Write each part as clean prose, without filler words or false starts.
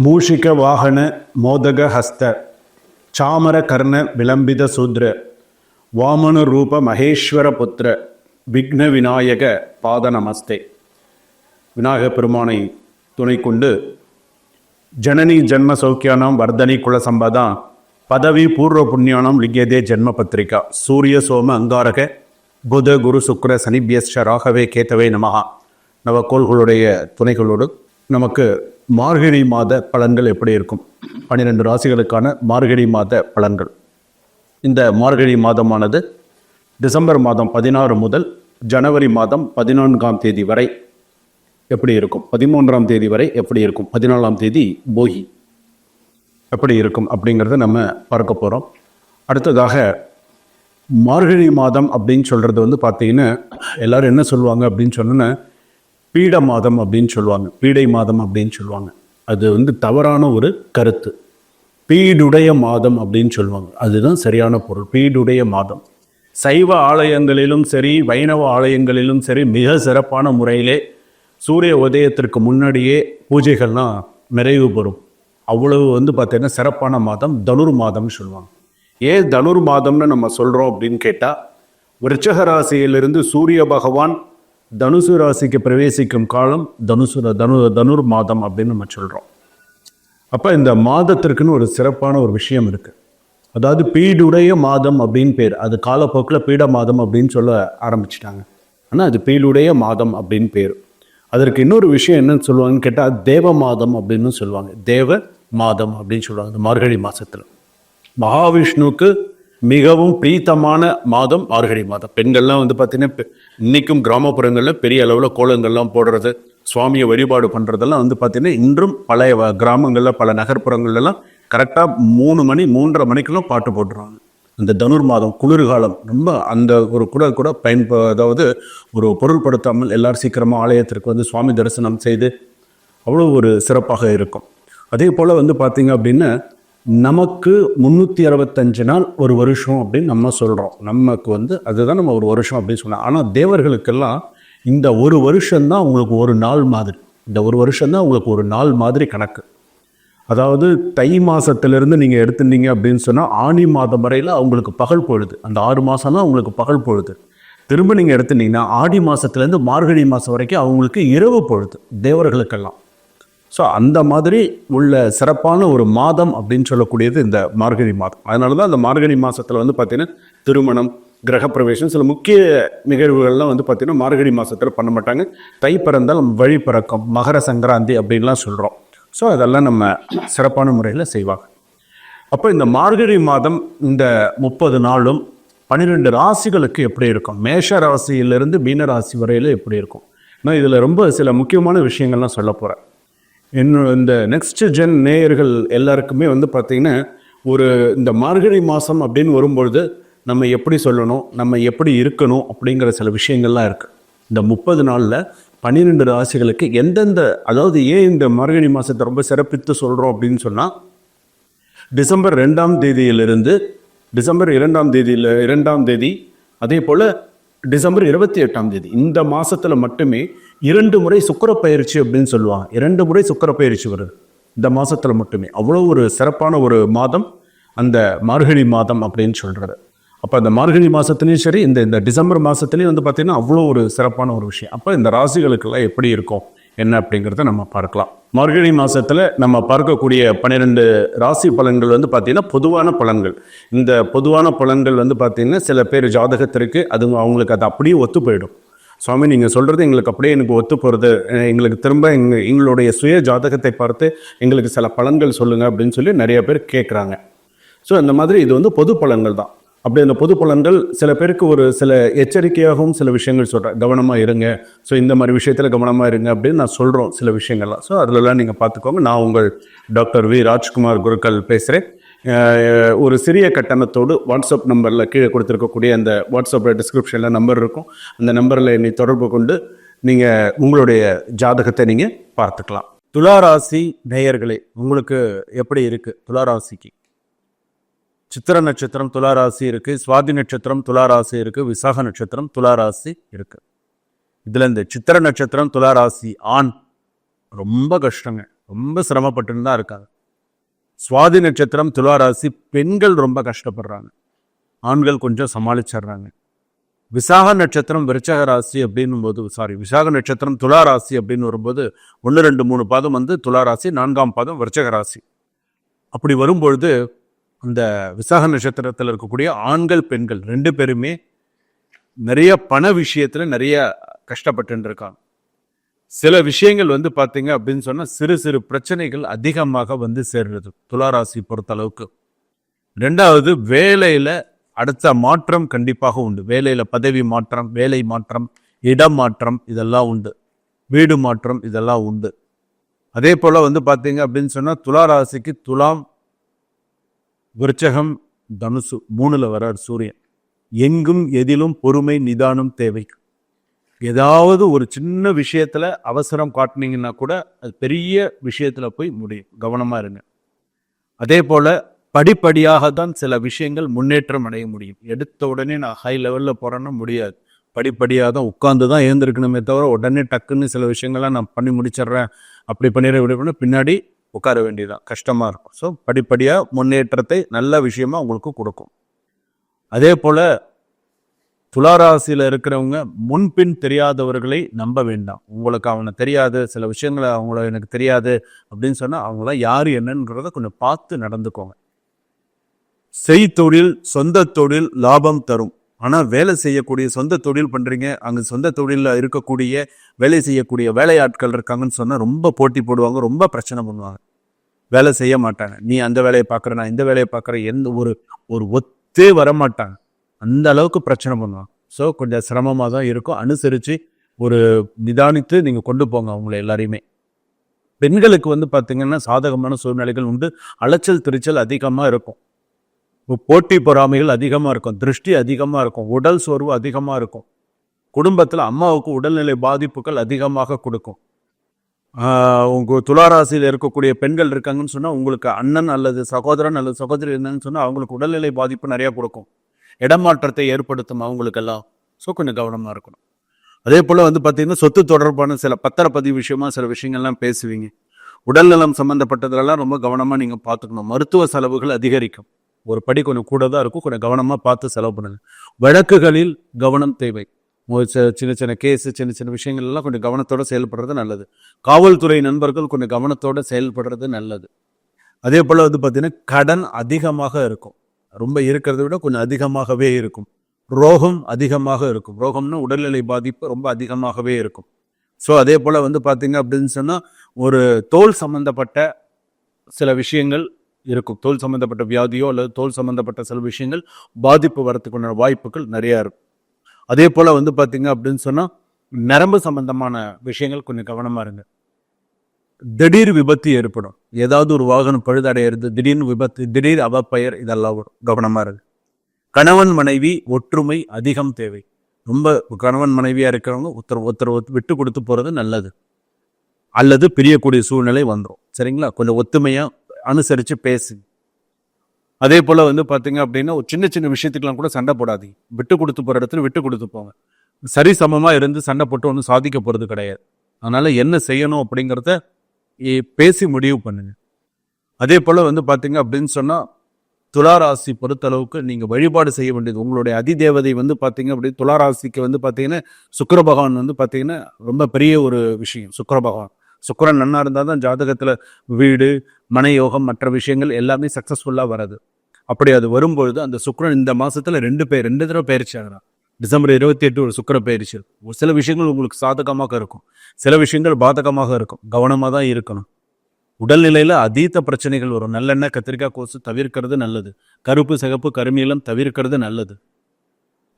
மூஷிக வாகன மோதக ஹஸ்த சாமர கர்ண விளம்பித சூத்ர வாமன ரூப மகேஸ்வர புத்திர விக்ன விநாயக பாத நமஸ்தே. விநாயக பெருமானை துணை கொண்டு ஜனனி ஜன்ம சௌக்கியானாம் வர்தனி குல சம்பதா பதவி பூர்வ புண்ணியானம் லிங்கியதே ஜென்ம பத்திரிகா சூரிய சோம அங்காரக புத குரு சுக்ர சனிபியஸ்ட ராகவே கேத்தவே நமஹா. நவக்கோள்களுடைய துணைகளோடு நமக்கு மார்கழி மாத பலன்கள் எப்படி இருக்கும், 12 ராசிகளுக்கான மார்கழி மாத பலன்கள். இந்த மார்கழி மாதமானது டிசம்பர் மாதம் 16 முதல் ஜனவரி மாதம் 14ஆம் தேதி வரை எப்படி இருக்கும், 13ஆம் தேதி வரை எப்படி இருக்கும், 14ஆம் தேதி போகி எப்படி இருக்கும் அப்படிங்கிறத நம்ம பார்க்க போகிறோம். அடுத்ததாக மார்கழி மாதம் அப்படின்னு சொல்கிறது வந்து பார்த்தீங்கன்னா எல்லோரும் என்ன சொல்லுவாங்க அப்படின்னு சொன்னோன்னா பீட மாதம் அப்படின்னு சொல்லுவாங்க, பீடை மாதம் அப்படின்னு சொல்லுவாங்க. அது வந்து தவறான ஒரு கருத்து. பீடுடைய மாதம் அப்படின்னு சொல்லுவாங்க, அதுதான் சரியான பொருள். பீடுடைய மாதம் சைவ ஆலயங்களிலும் சரி வைணவ ஆலயங்களிலும் சரி மிக சிறப்பான முறையிலே சூரிய உதயத்திற்கு முன்னாடியே பூஜைகள்லாம் நிறைவு பெறும். அவ்வளவு வந்து பார்த்தீங்கன்னா சிறப்பான மாதம் தனுர் மாதம்னு சொல்லுவாங்க. ஏன் தனுர் மாதம்னு நம்ம சொல்கிறோம் அப்படின்னு கேட்டால், விருச்சக ராசியிலிருந்து சூரிய பகவான் தனுசு ராசிக்கு பிரவேசிக்கும் காலம் தனுர் மாதம் அப்படின்னு நம்ம சொல்கிறோம். அப்போ இந்த மாதத்திற்குன்னு ஒரு சிறப்பான ஒரு விஷயம் இருக்குது. அதாவது பீடுடைய மாதம் அப்படின்னு பேர். அது காலப்போக்கில் பீட மாதம் அப்படின்னு சொல்ல ஆரம்பிச்சிட்டாங்க. ஆனால் அது பீடுடைய மாதம் அப்படின்னு பேர். அதற்கு இன்னொரு விஷயம் என்னன்னு சொல்லுவாங்கன்னு கேட்டால் தேவ மாதம் அப்படின்னு சொல்லுவாங்க. தேவ மாதம் அப்படின்னு சொல்லுவாங்க. இந்த மார்கழி மாதத்தில் மகாவிஷ்ணுவுக்கு மிகவும் பிரீத்தமான மாதம் மார்கழி மாதம். பெண்கள்லாம் வந்து பார்த்தீங்கன்னா இன்னைக்கும் கிராமப்புறங்களில் பெரிய அளவில் கோலங்கள்லாம் போடுறது, சுவாமியை வழிபாடு பண்ணுறதெல்லாம் வந்து பார்த்தீங்கன்னா இன்றும் பழைய கிராமங்களில் பல நகர்ப்புறங்கள்லாம் கரெக்டாக 3 மணி 3:30 மணிக்கெல்லாம் பாட்டு போட்டுருவாங்க. இந்த தனுர் மாதம் குளிர்காலம் ரொம்ப அந்த ஒரு கூட அதாவது ஒரு பொருள்படுத்தாமல் எல்லாரும் சீக்கிரமாக ஆலயத்திற்கு வந்து சுவாமி தரிசனம் செய்து அவ்வளோ ஒரு சிறப்பாக இருக்கும். அதே போல் வந்து பார்த்தீங்க அப்படின்னா நமக்கு 365 நாள் ஒரு வருஷம் அப்படின்னு நம்ம சொல்கிறோம். நமக்கு வந்து அதுதான் நம்ம ஒரு வருஷம் அப்படின்னு சொன்னோம். ஆனால் தேவர்களுக்கெல்லாம் இந்த ஒரு வருஷம்தான் உங்களுக்கு ஒரு நாள் மாதிரி. இந்த ஒரு வருஷம்தான் உங்களுக்கு ஒரு நாள் மாதிரி கணக்கு. அதாவது தை மாதத்திலிருந்து நீங்கள் எடுத்துட்டீங்க அப்படின்னு சொன்னால் ஆனி மாதம் வரையில் அவங்களுக்கு பகல் பொழுது. அந்த 6 மாதம் தான் அவங்களுக்கு பகல் பொழுது. திரும்ப நீங்கள் எடுத்துட்டீங்கன்னா ஆடி மாதத்துலேருந்து மார்கழி மாதம் வரைக்கும் அவங்களுக்கு இரவு பொழுது தேவர்களுக்கெல்லாம். ஸோ அந்த மாதிரி உள்ள சிறப்பான ஒரு மாதம் அப்படின்னு சொல்லக்கூடியது இந்த மார்கழி மாதம். அதனால தான் அந்த மார்கழி மாதத்தில் வந்து பார்த்திங்கன்னா திருமணம், கிரகப்பிரவேசம், சில முக்கிய நிகழ்வுகள்லாம் வந்து பார்த்திங்கன்னா மார்கழி மாதத்தில் பண்ண மாட்டாங்க. தை பிறந்தால் வழி பிறக்கம், மகர சங்கராந்தி அப்படின்லாம் சொல்கிறோம். ஸோ அதெல்லாம் நம்ம சிறப்பான முறையில் செய்வாங்க. அப்போ இந்த மார்கழி மாதம் இந்த 30 நாளும் 12 ராசிகளுக்கு எப்படி இருக்கும், மேஷ ராசியிலிருந்து மீன ராசி வரையில் எப்படி இருக்கும், நான் இதில் ரொம்ப சில முக்கியமான விஷயங்கள்லாம் சொல்ல போகிறேன். இந்த நெக்ஸ்ட் ஜென் நேயர்கள் எல்லாருக்குமே வந்து பார்த்திங்கன்னா இந்த மார்கழி மாதம் அப்படின்னு வரும்பொழுது நம்ம எப்படி சொல்லணும், நம்ம எப்படி இருக்கணும் அப்படிங்கிற சில விஷயங்கள்லாம் இருக்குது. இந்த 30 நாளில் 12 ராசிகளுக்கு எந்தெந்த, அதாவது ஏன் இந்த மார்கழி மாதத்தை ரொம்ப சிறப்பித்து சொல்கிறோம் அப்படின்னு சொன்னால், டிசம்பர் 2ஆம் தேதியிலிருந்து டிசம்பர் 2ஆம் தேதி அதே போல் டிசம்பர் 28ஆம் தேதி இந்த மாதத்தில் மட்டுமே 2 முறை சுக்கிர பயிற்சி அப்படின்னு சொல்லுவாங்க. 2 முறை சுக்கிர பயிற்சி வருது இந்த மாதத்தில் மட்டுமே. அவ்வளோ ஒரு சிறப்பான ஒரு மாதம் அந்த மார்கழி மாதம் அப்படின்னு சொல்கிறது. அப்போ அந்த மார்கழி மாதத்துலேயும் சரி இந்த டிசம்பர் மாதத்துலேயும் வந்து பார்த்திங்கன்னா அவ்வளோ ஒரு சிறப்பான ஒரு விஷயம். அப்போ இந்த ராசிகளுக்கெல்லாம் எப்படி இருக்கும் என்ன அப்படிங்கிறத நம்ம பார்க்கலாம். மார்கழி மாதத்தில் நம்ம பார்க்கக்கூடிய 12 ராசி பலன்கள் வந்து பார்த்திங்கன்னா பொதுவான பலன்கள். இந்த பொதுவான பலன்கள் வந்து பார்த்திங்கன்னா சில பேர் ஜாதகத்திற்கு அவங்களுக்கு அது அப்படியே ஒத்து போயிடும். சுவாமி நீங்கள் சொல்கிறது எங்களுக்கு அப்படியே எனக்கு ஒத்து போகிறது, எங்களுக்கு திரும்ப எங்களுடைய சுய ஜாதகத்தை பார்த்து எங்களுக்கு சில பலன்கள் சொல்லுங்கள் அப்படின்னு சொல்லி நிறைய பேர் கேட்குறாங்க. ஸோ அந்த மாதிரி இது வந்து பொது பலன்கள் தான். அப்படி அந்த பொது பலன்கள் சில பேருக்கு ஒரு சில எச்சரிக்கையாகவும் சில விஷயங்கள் சொல்கிறேன், கவனமாக இருங்க, ஸோ இந்த மாதிரி விஷயத்தில் கவனமாக இருங்க அப்படின்னு நான் சொல்கிறோம் சில விஷயங்கள்லாம். ஸோ அதிலெல்லாம் நீங்கள் பார்த்துக்கோங்க. நான் உங்கள் டாக்டர் வி ராஜ்குமார் குருக்கள் பேசுகிறேன். ஒரு சிறிய கட்டணத்தோடு வாட்ஸ்அப் நம்பரில் கீழே கொடுத்துருக்கக்கூடிய அந்த வாட்ஸ்அப் டிஸ்கிரிப்ஷனில் நம்பர் இருக்கும். அந்த நம்பரில் என்னை தொடர்பு கொண்டு நீங்கள் உங்களுடைய ஜாதகத்தை நீங்கள் பார்த்துக்கலாம். துளாராசி நேயர்களே, உங்களுக்கு எப்படி இருக்குது? துளாராசிக்கு சித்திர நட்சத்திரம் துளாராசி இருக்குது, சுவாதி நட்சத்திரம் துளாராசி இருக்குது, விசாக நட்சத்திரம் துளாராசி இருக்குது. இதில் இந்த சித்திர நட்சத்திரம் துளாராசி ஆண் ரொம்ப கஷ்டங்க. ரொம்ப சிரமப்பட்டு தான் இருக்காங்க. சுவாதி நட்சத்திரம் துலா ராசி, பெண்கள் ரொம்ப கஷ்டப்படுறாங்க, ஆண்கள் கொஞ்சம் சமாளிச்சிடுறாங்க. விசாக நட்சத்திரம் விருச்சக ராசி அப்படின்னும் போது விசாக நட்சத்திரம் துலா ராசி அப்படின்னு வரும்போது 1, 2, 3 பாதம் வந்து துலா ராசி, 4ஆம் பாதம் விருச்சக ராசி. அப்படி வரும்பொழுது அந்த விசாக நட்சத்திரத்தில் இருக்கக்கூடிய ஆண்கள் பெண்கள் 2 பேருமே நிறைய பண விஷயத்துல நிறைய கஷ்டப்பட்டு இருக்காங்க. சில விஷயங்கள் வந்து பார்த்தீங்க அப்படின்னு சொன்னால் சிறு சிறு பிரச்சனைகள் அதிகமாக வந்து சேர்றது துளாராசி பொறுத்த அளவுக்கு. 2வது, வேலையில் அடுத்த மாற்றம் கண்டிப்பாக உண்டு. வேலையில் பதவி மாற்றம், வேலை மாற்றம், இடம் மாற்றம் இதெல்லாம் உண்டு. வீடு மாற்றம் இதெல்லாம் உண்டு. அதே போல் வந்து பார்த்தீங்க அப்படின்னு சொன்னால் துளாராசிக்கு துலாம், விருச்சகம், தனுசு 3ல் வர்றார் சூரியன். எங்கும் எதிலும் பொறுமை நிதானம் தேவை. ஏதாவது ஒரு சின்ன விஷயத்துல அவசரம் காட்டினீங்கன்னா கூட அது பெரிய விஷயத்துல போய் முடியும். கவனமா இருங்க. அதே போல படிப்படியாக தான் சில விஷயங்கள் முன்னேற்றம் அடைய முடியும். எடுத்த உடனே நான் ஹை லெவல்ல போறேன்னா முடியாது. படிப்படியாக தான் உட்கார்ந்து தான் ஏந்திருக்கணுமே தவிர உடனே டக்குன்னு சில விஷயங்கள்லாம் நான் பண்ணி முடிச்சிடுறேன், அப்படி பண்ணிடுறேன், பின்னாடி உட்கார வேண்டியதான், கஷ்டமா இருக்கும். ஸோ படிப்படியாக முன்னேற்றத்தை நல்ல விஷயமா உங்களுக்கு கொடுக்கும். அதே போல துளாராசியில் இருக்கிறவங்க முன்பின் தெரியாதவர்களை நம்ப வேண்டாம். உங்களுக்கு அவனை தெரியாது, சில விஷயங்களை அவங்கள எனக்கு தெரியாது அப்படின்னு சொன்னால் அவங்களாம் யார் என்னன்றதை கொஞ்சம் பார்த்து நடந்துக்கோங்க. செய்தொழில் சொந்த தொழில் லாபம் தரும். ஆனால் வேலை செய்யக்கூடிய சொந்த தொழில் பண்ணுறீங்க, அங்கே சொந்த தொழிலில் இருக்கக்கூடிய வேலை செய்யக்கூடிய வேலையாட்கள் இருக்காங்கன்னு சொன்னால் ரொம்ப போட்டி போடுவாங்க, ரொம்ப பிரச்சனை பண்ணுவாங்க, வேலை செய்ய மாட்டாங்க. நீ அந்த வேலையை பார்க்குற, நான் இந்த வேலையை பார்க்குறேன், எந்த ஒரு ஒத்தே வரமாட்டாங்க. அந்த அளவுக்கு பிரச்சனை பண்ணுவாங்க. ஸோ கொஞ்சம் சிரமமாக தான் இருக்கும். அனுசரித்து ஒரு நிதானித்து நீங்கள் கொண்டு போங்க அவங்கள எல்லாரையுமே. பெண்களுக்கு வந்து பார்த்திங்கன்னா சாதகமான சூழ்நிலைகள் உண்டு. அலைச்சல் திருச்சல் அதிகமாக இருக்கும். போட்டி பொறாமைகள் அதிகமாக இருக்கும். திருஷ்டி அதிகமாக இருக்கும். உடல் சோர்வு அதிகமாக இருக்கும். குடும்பத்தில் அம்மாவுக்கு உடல்நிலை பாதிப்புகள் அதிகமாக கொடுக்கும். உங்கள் துளாராசியில் இருக்கக்கூடிய பெண்கள் இருக்காங்கன்னு சொன்னால் உங்களுக்கு அண்ணன் அல்லது சகோதரன் அல்லது சகோதரி இருந்தாங்கன்னு சொன்னால் அவங்களுக்கு உடல்நிலை பாதிப்பு நிறையா கொடுக்கும். இடமாற்றத்தை ஏற்படுத்தும் அவங்களுக்கெல்லாம். ஸோ கொஞ்சம் கவனமாக இருக்கணும். அதே போல் வந்து பார்த்தீங்கன்னா சொத்து தொடர்பான சில பத்திரப்பதிவு விஷயமா சில விஷயங்கள்லாம் பேசுவீங்க. உடல்நலம் சம்மந்தப்பட்டதெல்லாம் ரொம்ப கவனமாக நீங்கள் பார்த்துக்கணும். மருத்துவ செலவுகள் அதிகரிக்கும். ஒரு படி கொஞ்சம் கூட தான் இருக்கும். கொஞ்சம் கவனமாக பார்த்து செலவு பண்ணுங்க. வழக்குகளில் கவனம் தேவை. சின்ன சின்ன கேஸு, சின்ன சின்ன விஷயங்கள் எல்லாம் கொஞ்சம் கவனத்தோடு செயல்படுறது நல்லது. காவல்துறை நண்பர்கள் கொஞ்சம் கவனத்தோடு செயல்படுறது நல்லது. அதே போல் வந்து பார்த்தீங்கன்னா கடன் அதிகமாக இருக்கும். ரொம்ப இருக்கிறத விட கொஞ்சம் அதிகமாகவே இருக்கும். ரோகம் அதிகமாக இருக்கும். ரோகம்னா உடல்நிலை பாதிப்பு ரொம்ப அதிகமாகவே இருக்கும். ஸோ அதே போல் வந்து பார்த்தீங்க அப்படின்னு சொன்னால் ஒரு தோல் சம்மந்தப்பட்ட சில விஷயங்கள் இருக்கும். தோல் சம்மந்தப்பட்ட வியாதியோ அல்லது தோல் சம்மந்தப்பட்ட சில விஷயங்கள் பாதிப்பு வரத்துக்குள்ள வாய்ப்புகள் நிறையா இருக்கும். அதே போல் வந்து பார்த்தீங்க அப்படின்னு சொன்னால் நரம்பு சம்பந்தமான விஷயங்கள் கொஞ்சம் கவனமாக இருங்க. திடீர் விபத்து ஏற்படும். ஏதாவது ஒரு வாகனம் பழுதடைகிறது, திடீர்னு விபத்து, திடீர் அவப்பெயர், இதெல்லாம் வரும். கவனமாக இருக்கு. கணவன் மனைவி ஒற்றுமை அதிகம் தேவை. ரொம்ப கணவன் மனைவியாக இருக்கிறவங்க ஒருத்தர் விட்டு கொடுத்து போகிறது நல்லது. அல்லது பிரியக்கூடிய சூழ்நிலை வந்துடும். சரிங்களா? கொஞ்சம் ஒத்துமையாக அனுசரித்து பேசு. அதே போல் வந்து பார்த்தீங்க அப்படின்னா ஒரு சின்ன சின்ன விஷயத்துக்கெல்லாம் கூட சண்டை போடாதீங்க. விட்டு கொடுத்து போகிற இடத்துல விட்டு கொடுத்து போங்க. சரி சமமாக இருந்து சண்டை போட்டு ஒன்றும் சாதிக்க போகிறது கிடையாது. அதனால் என்ன செய்யணும் அப்படிங்கிறத பேசி முடிவு பண்ணுங்க. அதே போல் வந்து பார்த்தீங்க அப்படின்னு சொன்னால் துளாராசி பொறுத்தளவுக்கு நீங்கள் வழிபாடு செய்ய வேண்டியது உங்களுடைய அதிதேவதை வந்து பார்த்தீங்க அப்படி துளாராசிக்கு வந்து பார்த்தீங்கன்னா சுக்கிர பகவான் வந்து பார்த்தீங்கன்னா ரொம்ப பெரிய ஒரு விஷயம். சுக்கிர பகவான், சுக்கிரன் நன்னா இருந்தால் தான் ஜாதகத்தில் வீடு, மனை யோகம், மற்ற விஷயங்கள் எல்லாமே சக்ஸஸ்ஃபுல்லாக வராது. அப்படி அது வரும்பொழுது அந்த சுக்கிரன் இந்த மாதத்தில் 2 தடவை பயிற்சி ஆகிறான். டிசம்பர் 28 ஒரு சுக்கிர பயிற்சி. ஒரு சில விஷயங்கள் உங்களுக்கு சாதகமாக இருக்கும், சில விஷயங்கள் பாதகமாக இருக்கும். கவனமாக தான் இருக்கணும். உடல்நிலையில் அதீத பிரச்சனைகள் வரும். நல்லெண்ணெய், கத்திரிக்காய், கோசு தவிர்க்கிறது நல்லது. கருப்பு, சிகப்பு, கருமீலம் தவிர்க்கிறது நல்லது.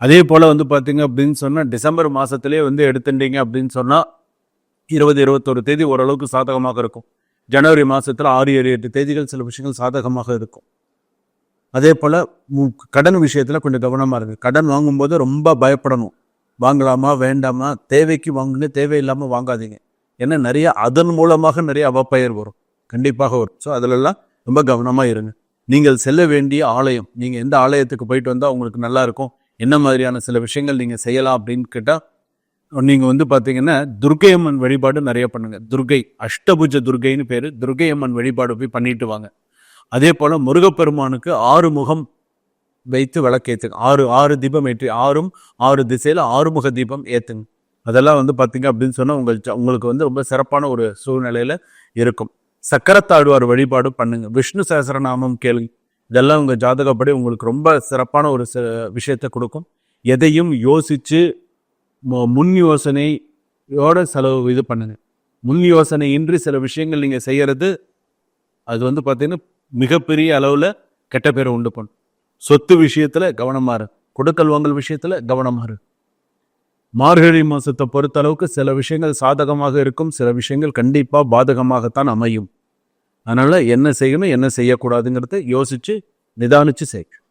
அதே போல் வந்து பார்த்தீங்க அப்படின்னு சொன்னால் டிசம்பர் மாதத்துலேயே வந்து எடுத்துட்டீங்க அப்படின்னு சொன்னால் 20, 21 தேதி ஓரளவுக்கு சாதகமாக இருக்கும். ஜனவரி மாதத்தில் 6, 7, 8 தேதிகள் சில விஷயங்கள் சாதகமாக இருக்கும். அதே போல் கடன் விஷயத்தில் கொஞ்சம் கவனமாக இருக்குது. கடன் வாங்கும்போது ரொம்ப பயப்படணும். வாங்கலாமா வேண்டாமா, தேவைக்கு வாங்குங்க, தேவையில்லாமல் வாங்காதீங்க. ஏன்னா நிறைய அதன் மூலமாக நிறைய அவப்பெயர் வரும், கண்டிப்பாக வரும். ஸோ அதிலெல்லாம் ரொம்ப கவனமாக இருங்க. நீங்கள் செல்ல வேண்டிய ஆலயம், நீங்கள் எந்த ஆலயத்துக்கு போயிட்டு வந்தால் உங்களுக்கு நல்லா இருக்கும், என்ன மாதிரியான சில விஷயங்கள் நீங்கள் செய்யலாம் அப்படின்னு கேட்டால் நீங்கள் வந்து பார்த்தீங்கன்னா துர்க்கை அம்மன் வழிபாடு நிறைய பண்ணுங்க. துர்க்கை அஷ்டபுஜ துர்க்கைன்னு பேர். துர்க்கை அம்மன் வழிபாடு போய் பண்ணிட்டு வாங்க. அதே போல் முருகப்பெருமானுக்கு 6 முகம் வைத்து விளக்கேற்றுங்க. 6 தீபம் ஏற்றி 6 திசையில் 6 முக தீபம் ஏற்றுங்க. அதெல்லாம் வந்து பார்த்தீங்க அப்படின்னு சொன்னால் உங்களுக்கு வந்து ரொம்ப சிறப்பான ஒரு சூழ்நிலையில் இருக்கும். சக்கரத்தாழ்வார் வழிபாடு பண்ணுங்க. விஷ்ணு சஹஸ்ரநாமம் கேளுங்க. இதெல்லாம் உங்கள் ஜாதகப்படி உங்களுக்கு ரொம்ப சிறப்பான ஒரு விஷயத்தை கொடுக்கும். எதையும் யோசித்து முன் யோசனையோட செலவு இது பண்ணுங்க. முன் யோசனை இன்றி சில விஷயங்கள் நீங்கள் செய்யறது அது வந்து பார்த்தீங்கன்னா மிகப்பெரிய அளவில் கெட்ட பேரை உண்டு பண்ணும். சொத்து விஷயத்தில் கவனமாக இரு. கொடுக்கல் வாங்கல் விஷயத்தில் கவனமாக இரு. மார்கழி மாதத்தை பொறுத்த அளவுக்கு சில விஷயங்கள் சாதகமாக இருக்கும், சில விஷயங்கள் கண்டிப்பாக பாதகமாகத்தான் அமையும். அதனால் என்ன செய்யணும் என்ன செய்யக்கூடாதுங்கிறத யோசித்து நிதானித்து செய்யும்.